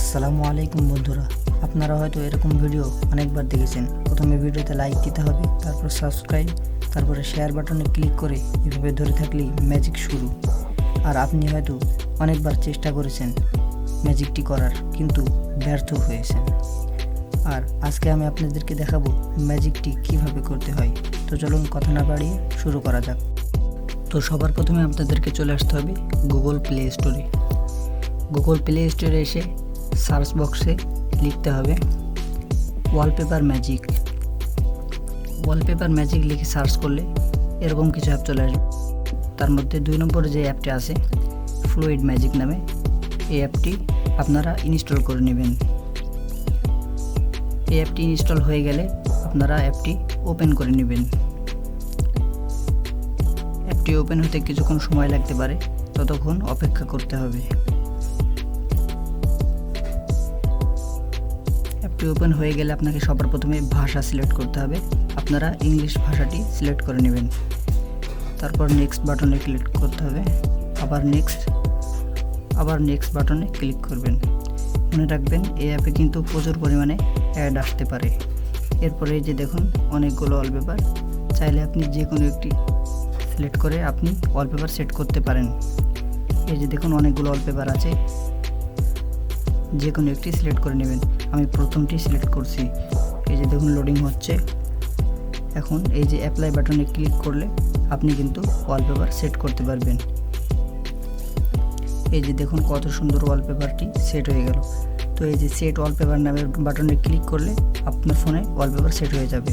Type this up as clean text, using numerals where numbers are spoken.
আসসালামু আলাইকুম বন্ধুরা, আপনারা হয়তো এরকম ভিডিও অনেকবার দেখেছেন। প্রথমে ভিডিওতে লাইক দিতে হবে, তারপর সাবস্ক্রাইব, তারপরে শেয়ার বাটনে ক্লিক করে এভাবে ধরে থাকলেই ম্যাজিক শুরু। আর আপনি হয়তো অনেকবার চেষ্টা করেছেন ম্যাজিকটি করার, কিন্তু ব্যর্থ হয়েছেন। আর আজকে আমি আপনাদেরকে দেখাবো ম্যাজিকটি কিভাবে করতে হয়। তো চলুন কথা না বাড়িয়ে শুরু করা যাক। তো সবার প্রথমে আপনাদেরকে চলে আসতে হবে গুগল প্লে স্টোরে। গুগল প্লে স্টোরে এসে সার্চ বক্সে লিখতে হবে ওয়ালপেপার ম্যাজিক। ওয়ালপেপার ম্যাজিক লিখে সার্চ করলে এরকম কিছু অ্যাপ চলে আসবে। তার মধ্যে 2 নম্বরে যে অ্যাপটি আছে ফ্লুইড ম্যাজিক নামে, এই অ্যাপটি আপনারা ইনস্টল করে নেবেন। এই অ্যাপটি ইনস্টল হয়ে গেলে আপনারা অ্যাপটি ওপেন করে নেবেন। অ্যাপটি ওপেন হতে কিছুক্ষণ সময় লাগতে পারে, ততক্ষণ অপেক্ষা করতে হবে। অ্যাপটি ওপেন হয়ে গেলে আপনাকে সবার প্রথমে ভাষা সিলেক্ট করতে হবে। আপনারা ইংলিশ ভাষাটি সিলেক্ট করে নেবেন। তারপর নেক্সট বাটনে ক্লিক করতে হবে, আবার নেক্সট বাটনে ক্লিক করবেন। মনে রাখবেন এই অ্যাপে কিন্তু প্রচুর পরিমাণে অ্যাড আসতে পারে। এরপরে এই যে দেখুন অনেকগুলো ওয়ালপেপার, চাইলে আপনি যে কোনো একটি সিলেক্ট করে আপনি ওয়ালপেপার সেট করতে পারেন। এই যে দেখুন অনেকগুলো ওয়ালপেপার আছে, যে কোনো একটি সিলেক্ট করে নেবেন। আমি প্রথমটি সিলেক্ট করছি। এই যে দেখুন লোডিং হচ্ছে। এখন এই যে অ্যাপ্লাই বাটনে ক্লিক করলে আপনি কিন্তু ওয়ালপেপার সেট করতে পারবেন। এই যে দেখুন কত সুন্দর ওয়ালপেপারটি সেট হয়ে গেল। তো এই যে সেট ওয়ালপেপার নামের বাটনে ক্লিক করলে আপনার ফোনে ওয়ালপেপার সেট হয়ে যাবে।